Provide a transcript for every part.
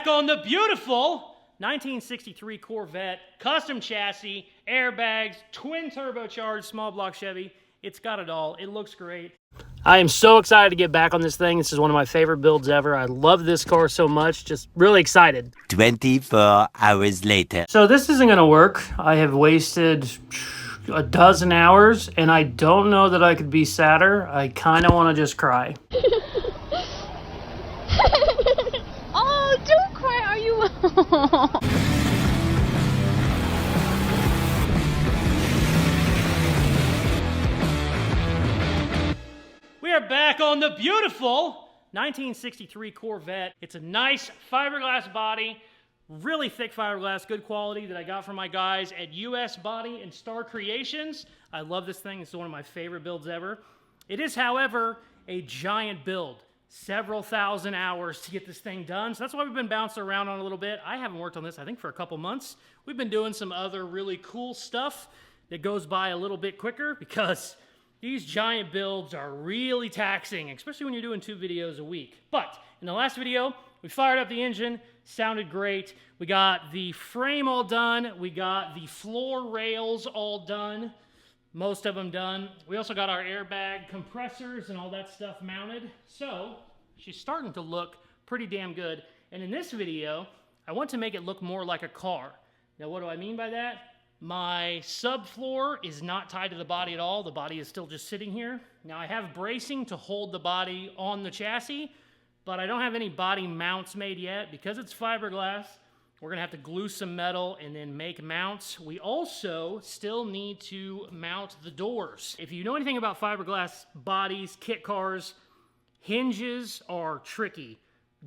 back on the beautiful 1963 Corvette, custom chassis, airbags, twin turbocharged small block Chevy. It's got it all. It looks great. I am so excited to get back on this thing. This is one of my favorite builds ever. I love this car so much. Just really excited. 24 hours later. So this isn't going to work. I have wasted a dozen hours, and I don't know that I could be sadder. I kind of want to just cry. Oh, don't cry, are you? We are back on the beautiful 1963 Corvette. It's a nice fiberglass body, really thick fiberglass, good quality that I got from my guys at US Body and Star Creations. I love this thing. It's one of my favorite builds ever. It is, however, a giant build. Several thousand hours to get this thing done. So that's why we've been bouncing around on a little bit. I haven't worked on this, I think, for a couple months. We've been doing some other really cool stuff that goes by a little bit quicker because these giant builds are really taxing, especially when you're doing 2 videos a week. But in the last video, we fired up the engine, sounded great. We got the frame all done. We got the floor rails all done, most of them done. We also got our airbag compressors and all that stuff mounted. So she's starting to look pretty damn good. And in this video, I want to make it look more like a car. Now, what do I mean by that? My subfloor is not tied to the body at all. The body is still just sitting here. Now, I have bracing to hold the body on the chassis, but I don't have any body mounts made yet. Because it's fiberglass, we're gonna have to glue some metal and then make mounts. We also still need to mount the doors. If you know anything about fiberglass bodies, kit cars, hinges are tricky.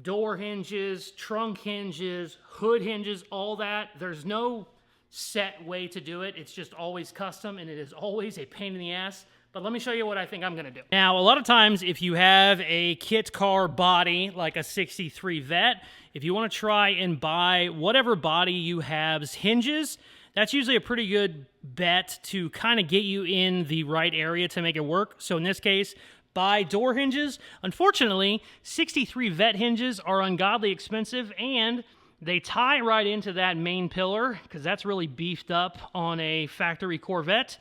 Door hinges, trunk hinges, hood hinges, all that. There's no set way to do it. It's just always custom, and it is always a pain in the ass. But let me show you what I think I'm gonna do. Now, a lot of times, if you have a kit car body, like a 63 Vet, if you wanna try and buy whatever body you have's hinges, that's usually a pretty good bet to kind of get you in the right area to make it work. So in this case, buy door hinges. Unfortunately, 63 Vet hinges are ungodly expensive, and they tie right into that main pillar because that's really beefed up on a factory Corvette.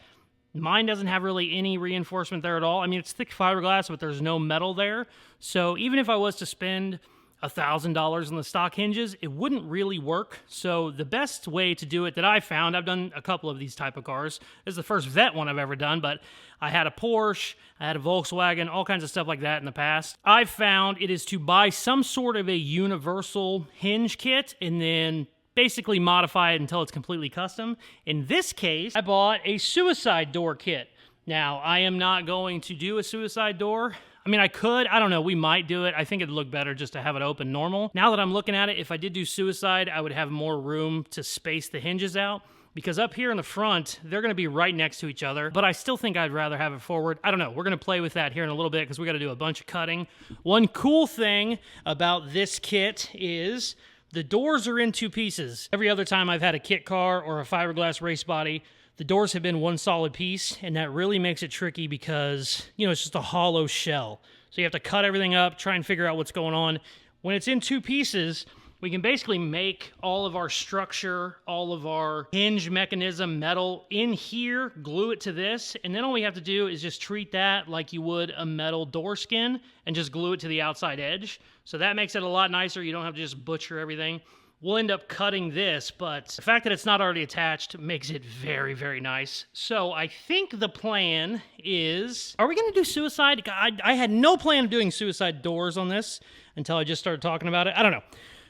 Mine doesn't have really any reinforcement there at all. I mean, it's thick fiberglass, but there's no metal there. So even if I was to spend $1,000 on the stock hinges, it wouldn't really work. So the best way to do it that I found, I've done a couple of these type of cars. This is the first Vet one I've ever done, but I had a Porsche, I had a Volkswagen, all kinds of stuff like that in the past. I've found it is to buy some sort of a universal hinge kit and then basically modify it until it's completely custom. In this case, I bought a suicide door kit. Now, I am not going to do a suicide door. I mean, I could. I don't know. We might do it. I think it'd look better just to have it open normal. Now that I'm looking at it, if I did do suicide, I would have more room to space the hinges out. Because up here in the front, they're going to be right next to each other. But I still think I'd rather have it forward. I don't know. We're going to play with that here in a little bit because we got to do a bunch of cutting. One cool thing about this kit is the doors are in 2 pieces. Every other time I've had a kit car or a fiberglass race body, the doors have been one solid piece, and that really makes it tricky because, you know, it's just a hollow shell. So you have to cut everything up, try and figure out what's going on. When it's in 2 pieces, we can basically make all of our structure, all of our hinge mechanism metal in here, glue it to this, and then all we have to do is just treat that like you would a metal door skin and just glue it to the outside edge. So that makes it a lot nicer. You don't have to just butcher everything. We'll end up cutting this, but the fact that it's not already attached makes it very, very nice. So I think the plan is, are we going to do suicide? I had no plan of doing suicide doors on this until I just started talking about it. I don't know.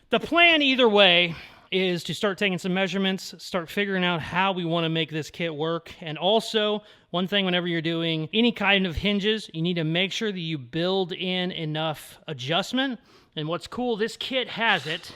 The plan either way is to start taking some measurements, start figuring out how we want to make this kit work. And also, one thing whenever you're doing any kind of hinges, you need to make sure that you build in enough adjustment. And what's cool, this kit has it.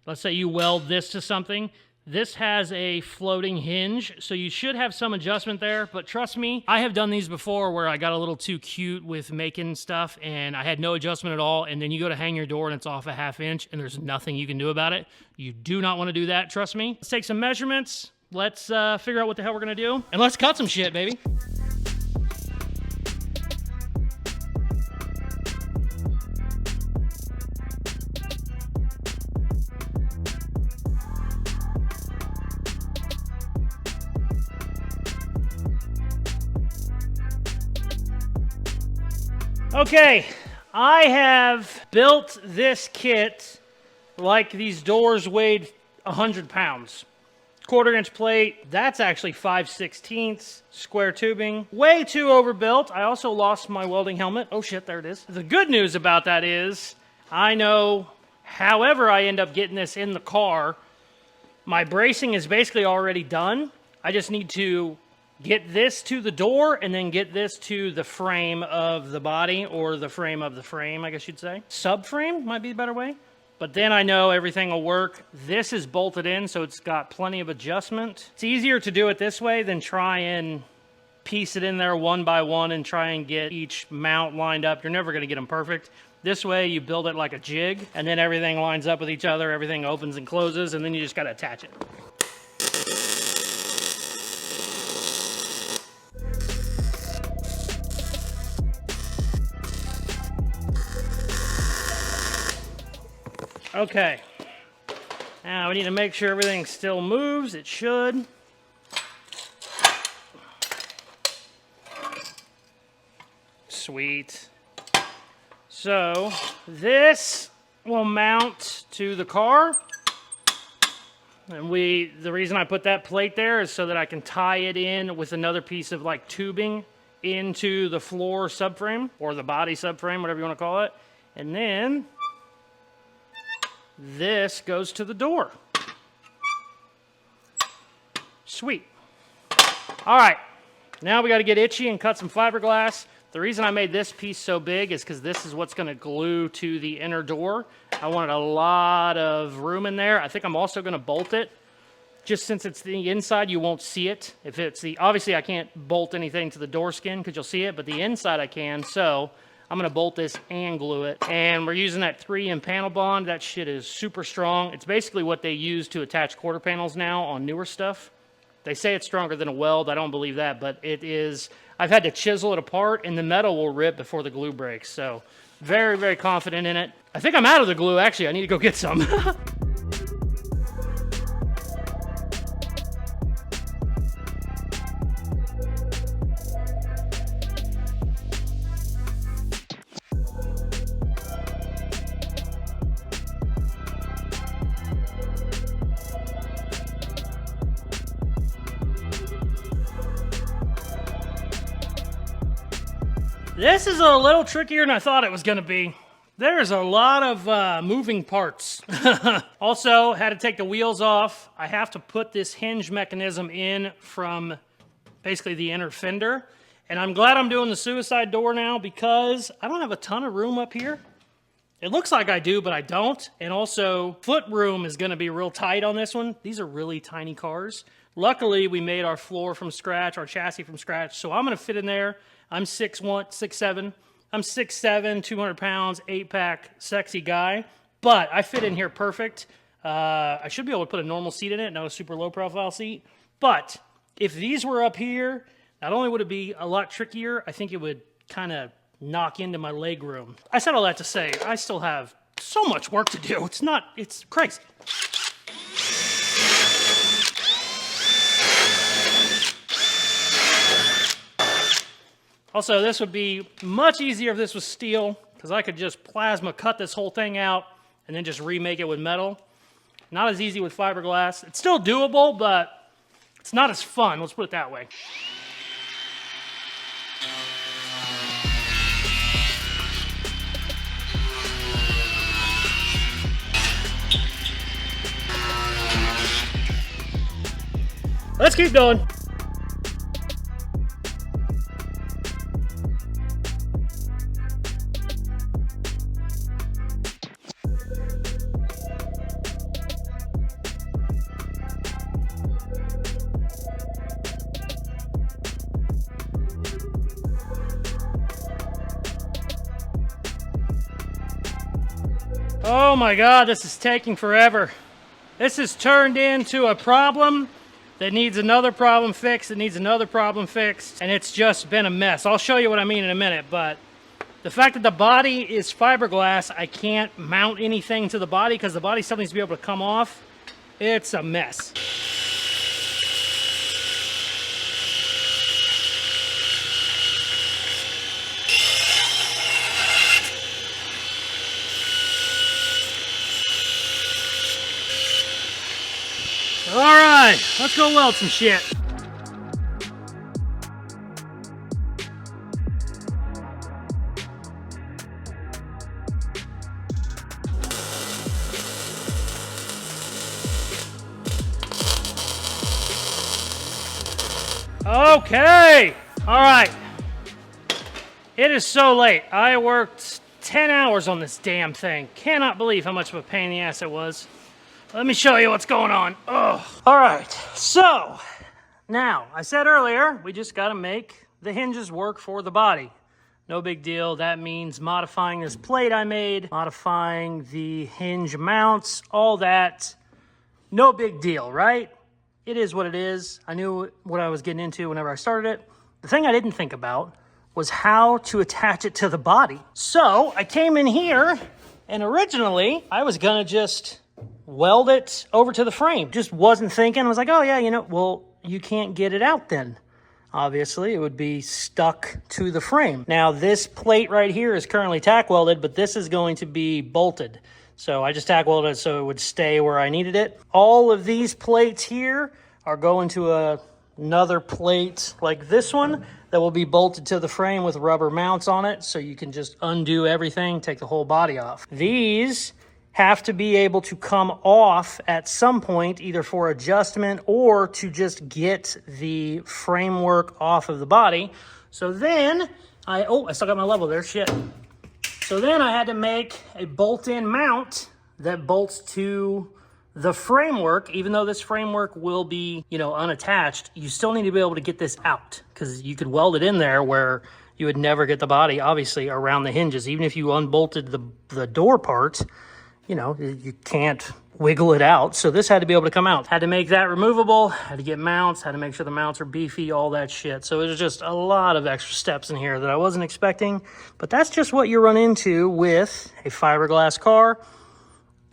Let's say you weld this to something. This has a floating hinge, so you should have some adjustment there, but trust me, I have done these before where I got a little too cute with making stuff and I had no adjustment at all, and then you go to hang your door and it's off a ½ inch and there's nothing you can do about it. You do not want to do that, trust me. Let's take some measurements, let's figure out what the hell we're gonna do, and let's cut some shit, baby. Okay, I have built this kit like these doors weighed 100 pounds. 1/4 inch plate, that's actually 5/16 square tubing. Way too overbuilt. I also lost my welding helmet. Oh shit, there it is. The good news about that is, I know however I end up getting this in the car, my bracing is basically already done. I just need to get this to the door and then get this to the frame of the body, or the frame of the frame, I guess you'd say. Subframe might be a better way. But then I know everything will work. This is bolted in, so it's got plenty of adjustment. It's easier to do it this way than try and piece it in there one by one and try and get each mount lined up. You're never gonna get them perfect. This way you build it like a jig, and then everything lines up with each other, everything opens and closes, and then you just gotta attach it. Okay, now we need to make sure everything still moves. It should. Sweet. So this will mount to the car. And the reason I put that plate there is so that I can tie it in with another piece of like tubing into the floor subframe, or the body subframe, whatever you want to call it. And then this goes to the door. Sweet. All right, now we got to get itchy and cut some fiberglass. The reason I made this piece so big is because this is what's going to glue to the inner door. I wanted a lot of room in there. I think I'm also going to bolt it. Just since it's the inside, you won't see it. If it's obviously I can't bolt anything to the door skin because you'll see it, but the inside I can, so I'm gonna bolt this and glue it. And we're using that 3M panel bond. That shit is super strong. It's basically what they use to attach quarter panels now on newer stuff. They say it's stronger than a weld. I don't believe that, but it is. I've had to chisel it apart, and the metal will rip before the glue breaks. So very, very confident in it. I think I'm out of the glue, actually. I need to go get some. This is a little trickier than I thought it was going to be. There's a lot of moving parts. Also, had to take the wheels off. I have to put this hinge mechanism in from basically the inner fender. And I'm glad I'm doing the suicide door now because I don't have a ton of room up here. It looks like I do, but I don't. And also, foot room is going to be real tight on this one. These are really tiny cars. Luckily, we made our floor from scratch, our chassis from scratch, so I'm going to fit in there. I'm 6'1", 6'7". I'm 6'7", 200 pounds, 8-pack, sexy guy. But I fit in here perfect. I should be able to put a normal seat in it, not a super low-profile seat. But if these were up here, not only would it be a lot trickier, I think it would kind of knock into my leg room. I said all that to say, I still have so much work to do. It's crazy. Also, this would be much easier if this was steel, because I could just plasma cut this whole thing out and then just remake it with metal. Not as easy with fiberglass. It's still doable, but it's not as fun, let's put it that way. Let's keep going. Oh my God, this is taking forever. This has turned into a problem that needs another problem fixed, that needs another problem fixed, and it's just been a mess. I'll show you what I mean in a minute, but the fact that the body is fiberglass, I can't mount anything to the body because the body still needs to be able to come off. It's a mess. All right, let's go weld some shit. Okay, all right. It is so late. I worked 10 hours on this damn thing. Cannot believe how much of a pain in the ass it was. Let me show you what's going on. Ugh. All right, so now, I said earlier, we just gotta make the hinges work for the body. No big deal. That means modifying this plate I made, modifying the hinge mounts, all that. No big deal, right? It is what it is. I knew what I was getting into whenever I started it. The thing I didn't think about was how to attach it to the body. So I came in here, and originally I was gonna just weld it over to the frame. Just wasn't thinking. I was like, oh yeah, you know, well, you can't get it out then. Obviously, it would be stuck to the frame. Now, this plate right here is currently tack welded, but this is going to be bolted. So I just tack welded it so it would stay where I needed it. All of these plates here are going to another plate like this one that will be bolted to the frame with rubber mounts on it, so you can just undo everything, take the whole body off. These have to be able to come off at some point, either for adjustment or to just get the framework off of the body. So then I still got my level there, shit. So then I had to make a bolt-in mount that bolts to the framework. Even though this framework will be, you know, unattached, you still need to be able to get this out, because you could weld it in there where you would never get the body, obviously, around the hinges. Even if you unbolted the door part, you know, you can't wiggle it out. So this had to be able to come out. Had to make that removable, had to get mounts, had to make sure the mounts are beefy, all that shit. So it was just a lot of extra steps in here that I wasn't expecting. But that's just what you run into with a fiberglass car.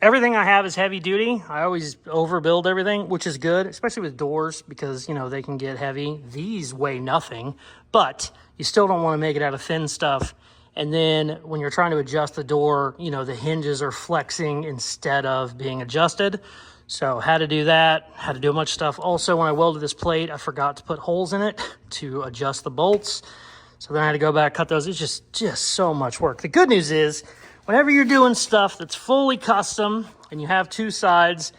Everything I have is heavy duty. I always overbuild everything, which is good, especially with doors, because, you know, they can get heavy. These weigh nothing, but you still don't want to make it out of thin stuff. And then when you're trying to adjust the door, you know, the hinges are flexing instead of being adjusted. So had to do that, had to do a bunch of stuff. Also, when I welded this plate, I forgot to put holes in it to adjust the bolts. So then I had to go back, cut those. It's just so much work. The good news is, whenever you're doing stuff that's fully custom and you have two sides,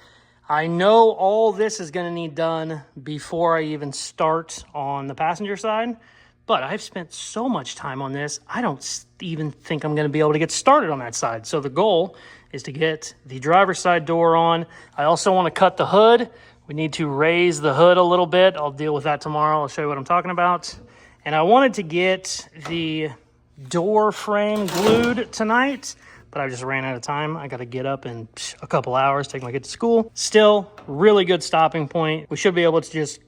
I know all this is going to need done before I even start on the passenger side. But I've spent so much time on this, I don't even think I'm going to be able to get started on that side. So the goal is to get the driver's side door on. I also want to cut the hood. We need to raise the hood a little bit. I'll deal with that tomorrow. I'll show you what I'm talking about. And I wanted to get the door frame glued tonight, but I just ran out of time. I got to get up in a couple hours, take my kid to school. Still, really good stopping point. We should be able to just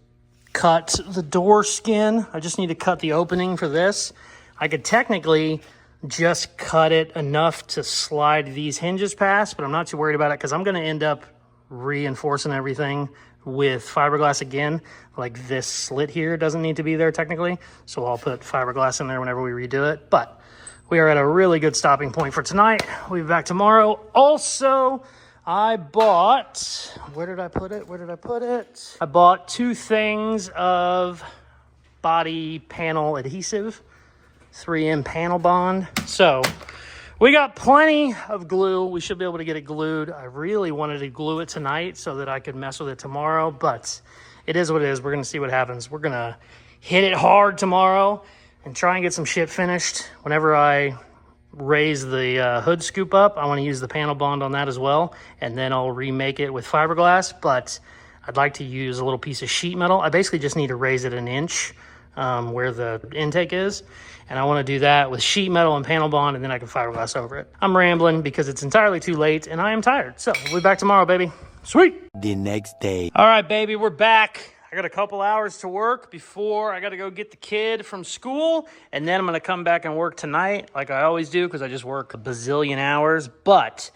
cut the door skin. I just need to cut the opening for this. I could technically just cut it enough to slide these hinges past, but I'm not too worried about it because I'm going to end up reinforcing everything with fiberglass again. Like this slit here doesn't need to be there technically, so I'll put fiberglass in there whenever we redo it. But we are at a really good stopping point for tonight. We'll be back tomorrow. Also, I bought, where did I put it? I bought 2 things of body panel adhesive, 3M panel bond. So we got plenty of glue. We should be able to get it glued. I really wanted to glue it tonight so that I could mess with it tomorrow, but it is what it is. We're going to see what happens. We're going to hit it hard tomorrow and try and get some shit finished. Whenever I raise the hood scoop up, I want to use the panel bond on that as well, and then I'll remake it with fiberglass. But I'd like to use a little piece of sheet metal. I basically just need to raise it an inch where the intake is, and I want to do that with sheet metal and panel bond, and then I can fiberglass over it. I'm rambling because it's entirely too late and I am tired, so we'll be back tomorrow, baby. Sweet. The next day. All right, baby, we're back. I got a couple hours to work before I got to go get the kid from school, and then I'm going to come back and work tonight like I always do, because I just work a bazillion hours. But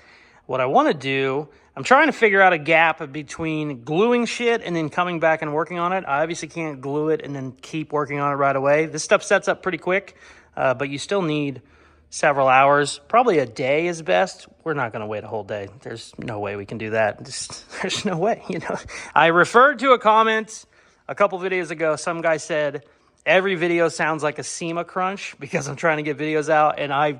what I want to do, I'm trying to figure out a gap between gluing shit and then coming back and working on it. I obviously can't glue it and then keep working on it right away. This stuff sets up pretty quick, but you still need several hours. Probably a day is best. We're not going to wait a whole day. There's no way we can do that. There's no way, you know. I referred to a comment a couple videos ago. Some guy said, every video sounds like a SEMA crunch because I'm trying to get videos out, and I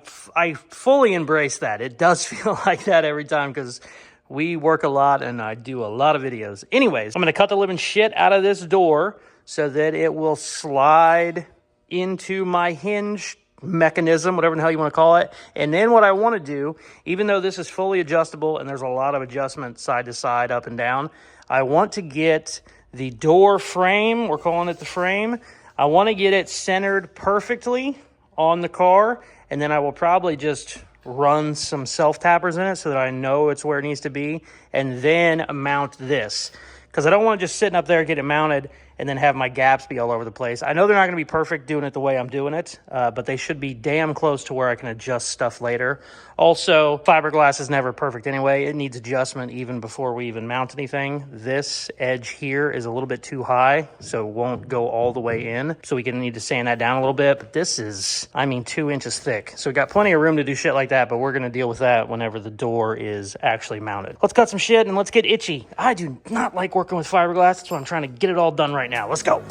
fully embrace that. It does feel like that every time because we work a lot and I do a lot of videos. Anyways, I'm going to cut the living shit out of this door so that it will slide into my hinge mechanism, whatever the hell you want to call it. And then what I want to do, even though this is fully adjustable and there's a lot of adjustment side to side, up and down, I want to get the door frame, we're calling it the frame, I want to get it centered perfectly on the car, and then I will probably just run some self-tappers in it so that I know it's where it needs to be, and then mount this. Because I don't want to just sitting up there, get it mounted, and then have my gaps be all over the place. I know they're not going to be perfect doing it the way I'm doing it, but they should be damn close to where I can adjust stuff later. Also, fiberglass is never perfect anyway. It needs adjustment even before we even mount anything. This edge here is a little bit too high, so it won't go all the way in. So we need to sand that down a little bit. But this is, 2 inches thick. So we got plenty of room to do shit like that, but we're going to deal with that whenever the door is actually mounted. Let's cut some shit and let's get itchy. I do not like working with fiberglass. That's why I'm trying to get it all done right now. Let's go.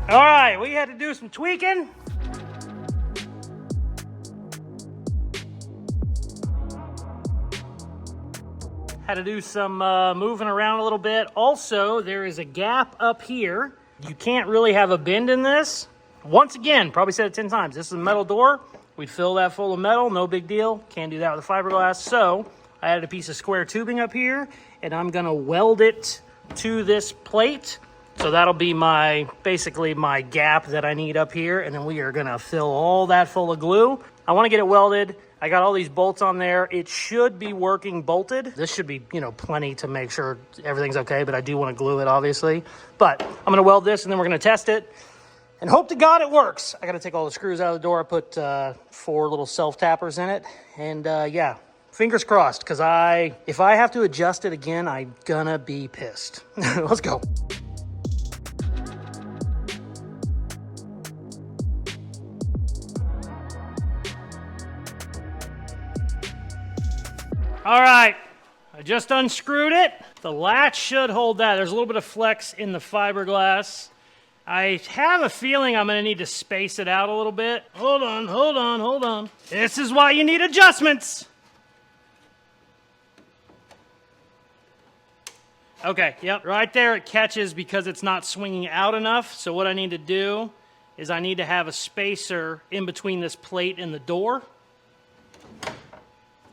All right, we had to do some tweaking. Had to do some moving around a little bit. Also, there is a gap up here. You can't really have a bend in this. Once again, probably said it 10 times. This is a metal door. We'd fill that full of metal, no big deal. Can't do that with the fiberglass. So I added a piece of square tubing up here, and I'm gonna weld it to this plate. So that'll be basically my gap that I need up here, and then we are gonna fill all that full of glue. I wanna get it welded. I got all these bolts on there. It should be working bolted. This should be, plenty to make sure everything's okay, but I do wanna glue it, obviously. But I'm gonna weld this, and then we're gonna test it. And hope to God it works. I got to take all the screws out of the door. I put 4 little self-tappers in it. And yeah, fingers crossed, because if I have to adjust it again, I'm gonna be pissed. Let's go. All right, I just unscrewed it. The latch should hold that. There's a little bit of flex in the fiberglass. I have a feeling I'm going to need to space it out a little bit. Hold on. This is why you need adjustments. Okay, yep, right there it catches because it's not swinging out enough. So what I need to do is I need to have a spacer in between this plate and the door.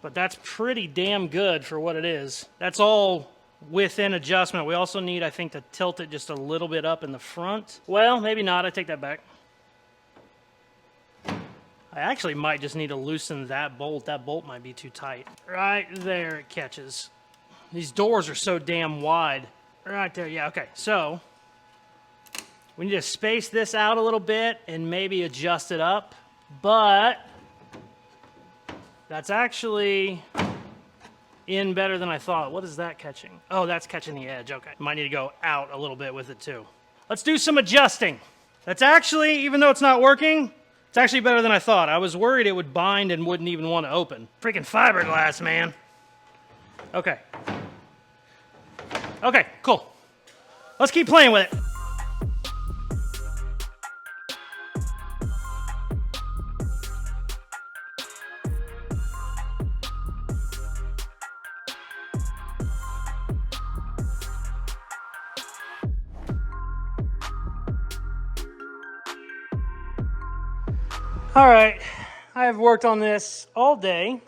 But that's pretty damn good for what it is. That's all within adjustment. We also need, I think, to tilt it just a little bit up in the front. Well, maybe not. I take that back. I actually might just need to loosen that bolt. That bolt might be too tight. Right there it catches. These doors are so damn wide. Right there, yeah, okay. So, we need to space this out a little bit and maybe adjust it up. But that's actually in better than I thought. What is that catching? Oh, that's catching the edge. Okay. Might need to go out a little bit with it too. Let's do some adjusting. That's actually, even though it's not working, it's actually better than I thought. I was worried it would bind and wouldn't even want to open. Freaking fiberglass, man. Okay. Okay, cool. Let's keep playing with it. All right, I have worked on this all day.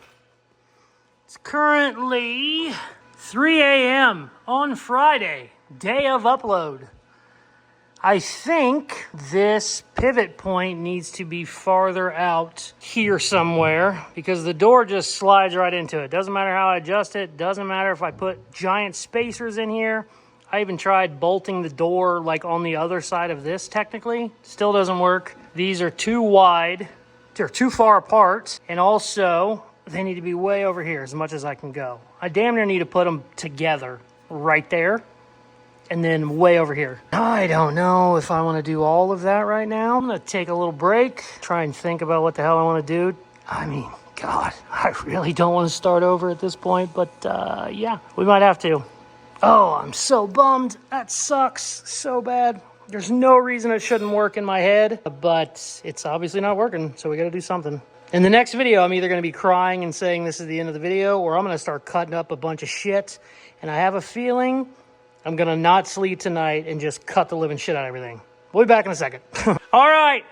It's currently 3 a.m. on Friday, day of upload. I think this pivot point needs to be farther out here somewhere because the door just slides right into it. Doesn't matter how I adjust it. Doesn't matter if I put giant spacers in here. I even tried bolting the door like on the other side of this technically. Still doesn't work. These are too wide. They're too far apart. And also, they need to be way over here as much as I can go. I damn near need to put them together right there and then way over here. I don't know if I want to do all of that right now. I'm going to take a little break, try and think about what the hell I want to do. I mean, God, I really don't want to start over at this point, but yeah, we might have to. Oh, I'm so bummed. That sucks so bad. There's no reason it shouldn't work in my head, but it's obviously not working, so we got to do something. In the next video, I'm either going to be crying and saying this is the end of the video, or I'm going to start cutting up a bunch of shit, and I have a feeling I'm going to not sleep tonight and just cut the living shit out of everything. We'll be back in a second. All right.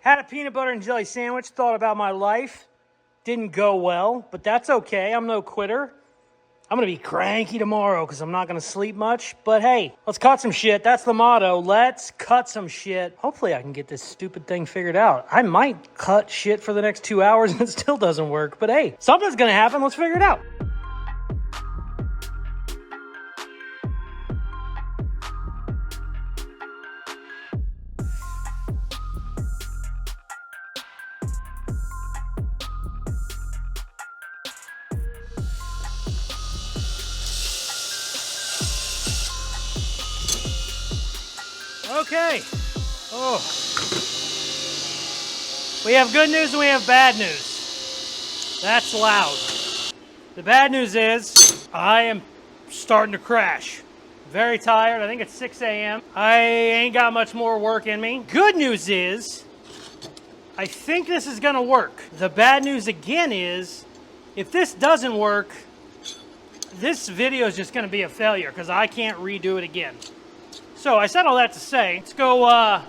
Had a peanut butter and jelly sandwich. Thought about my life. Didn't go well, but that's okay. I'm no quitter. I'm going to be cranky tomorrow because I'm not going to sleep much. But hey, let's cut some shit. That's the motto. Let's cut some shit. Hopefully I can get this stupid thing figured out. I might cut shit for the next 2 hours and it still doesn't work. But hey, something's going to happen. Let's figure it out. Okay. Oh. We have good news and we have bad news. That's loud. The bad news is I am starting to crash. Very tired. I think it's 6 a.m. I ain't got much more work in me. Good news is I think this is going to work. The bad news again is if this doesn't work, this video is just going to be a failure because I can't redo it again. So I said all that to say, let's go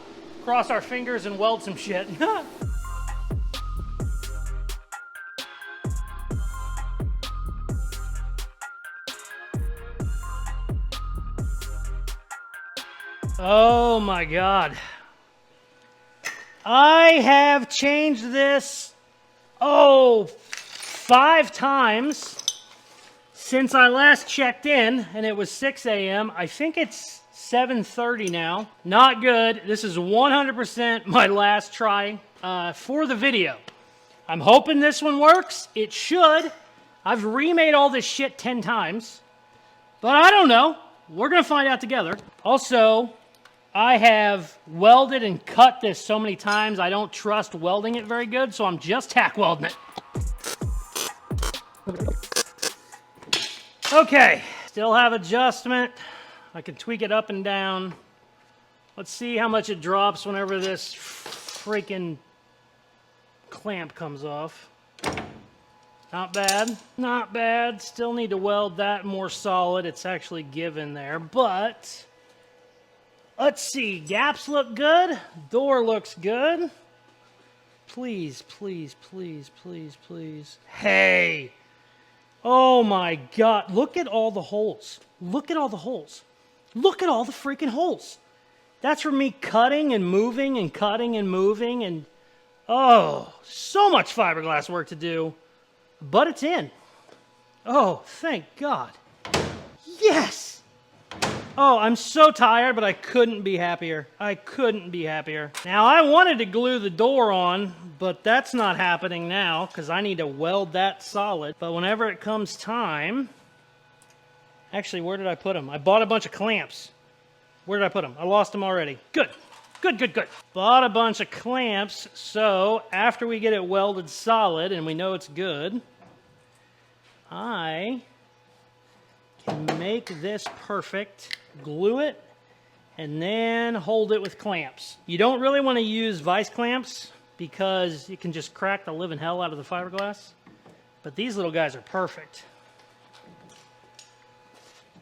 cross our fingers and weld some shit. Oh my God. I have changed this, 5 times since I last checked in, and it was 6 a.m. I think it's 7:30 now. Not good. This is 100% my last try for the video. I'm hoping this one works. It should. I've remade all this shit 10 times. But I don't know. We're going to find out together. Also, I have welded and cut this so many times, I don't trust welding it very good, so I'm just tack welding it. Okay. Still have adjustment. I can tweak it up and down. Let's see how much it drops whenever this freaking clamp comes off. Not bad. Not bad. Still need to weld that more solid. It's actually given there, but let's see. Gaps look good. Door looks good. Please, please, please, please, please. Hey. Oh my God. Look at all the holes. Look at all the holes. Look at all the freaking holes. That's from me cutting and moving and cutting and moving and oh, so much fiberglass work to do, but it's in. Oh, thank God. Yes. Oh, I'm so tired, but I couldn't be happier. I couldn't be happier. Now, I wanted to glue the door on, but that's not happening now because I need to weld that solid. But whenever it comes time, actually, where did I put them? I bought a bunch of clamps. Where did I put them? I lost them already. Good. Good, good, good. Bought a bunch of clamps, so after we get it welded solid and we know it's good, I can make this perfect, glue it, and then hold it with clamps. You don't really want to use vice clamps because you can just crack the living hell out of the fiberglass, but these little guys are perfect.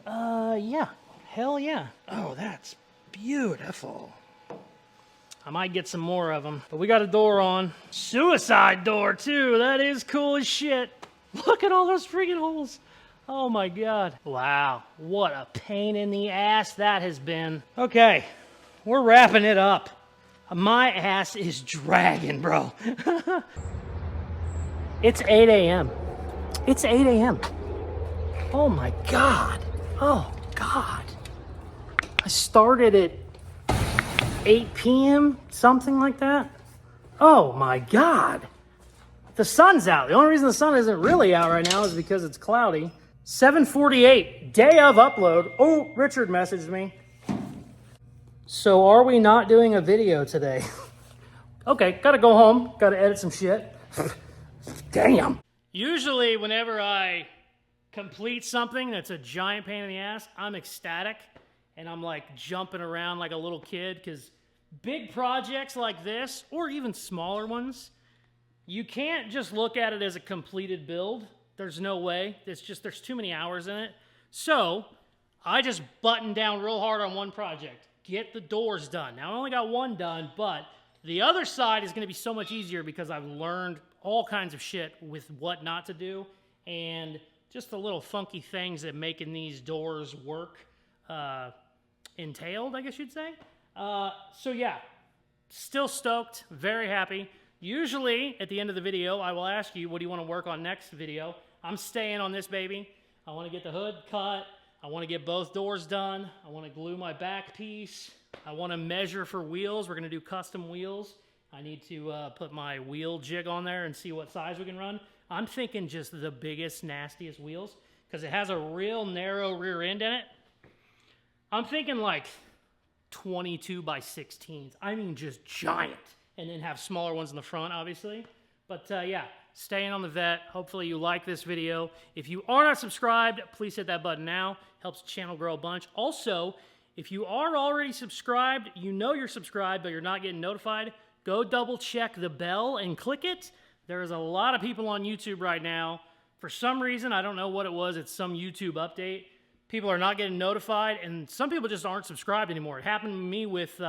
Yeah. Hell yeah. Oh, that's beautiful. I might get some more of them. But we got a door on. Suicide door, too. That is cool as shit. Look at all those freaking holes. Oh, my God. Wow. What a pain in the ass that has been. Okay. We're wrapping it up. My ass is dragging, bro. It's 8 a.m. It's 8 a.m. Oh, my God. Oh, God. I started at 8 p.m., something like that. Oh my God. the sun's out. The only reason the sun isn't really out right now is because it's cloudy. 7:48, day of upload. Oh, Richard messaged me. So are we not doing a video today? Okay, gotta go home. Gotta edit some shit. Damn. Usually whenever I complete something that's a giant pain in the ass, I'm ecstatic. And I'm like jumping around like a little kid, because big projects like this, or even smaller ones, you can't just look at it as a completed build. There's no way. It's just, there's too many hours in it. So I just buttoned down real hard on one project. Get the doors done. Now I only got one done, but the other side is going to be so much easier because I've learned all kinds of shit with what not to do and just the little funky things that making these doors work entailed, I guess you'd say. So yeah, still stoked, very happy. Usually at the end of the video, I will ask you, what do you want to work on next video? I'm staying on this baby. I want to get the hood cut. I want to get both doors done. I want to glue my back piece. I want to measure for wheels. We're going to do custom wheels. I need to put my wheel jig on there and see what size we can run. I'm thinking just the biggest, nastiest wheels because it has a real narrow rear end in it. I'm thinking like 22 by 16s. I mean just giant. And then have smaller ones in the front, obviously. But yeah, staying on the vet. Hopefully you like this video. If you are not subscribed, please hit that button now. Helps the channel grow a bunch. Also, if you are already subscribed, you know you're subscribed, but you're not getting notified, go double check the bell and click it. There's a lot of people on YouTube right now. For some reason, I don't know what it was. It's some YouTube update. People are not getting notified, and some people just aren't subscribed anymore. It happened to me with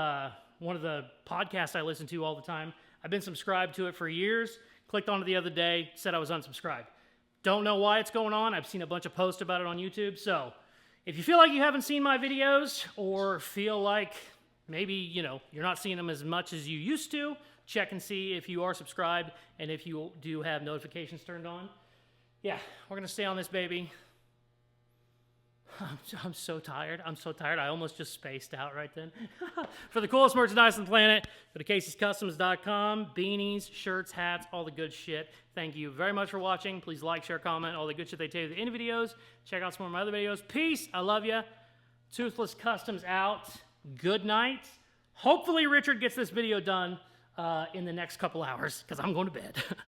one of the podcasts I listen to all the time. I've been subscribed to it for years. Clicked on it the other day, said I was unsubscribed. Don't know why it's going on. I've seen a bunch of posts about it on YouTube. So if you feel like you haven't seen my videos or feel like maybe, you're not seeing them as much as you used to, check and see if you are subscribed and if you do have notifications turned on. Yeah, we're going to stay on this baby. I'm so tired. I'm so tired. I almost just spaced out right then. For the coolest merchandise on the planet, go to Casey'sCustoms.com. Beanies, shirts, hats, all the good shit. Thank you very much for watching. Please like, share, comment, all the good shit they tell you at the end of videos. Check out some of my other videos. Peace. I love you. Toothless Customs out. Good night. Hopefully Richard gets this video done in the next couple hours because I'm going to bed.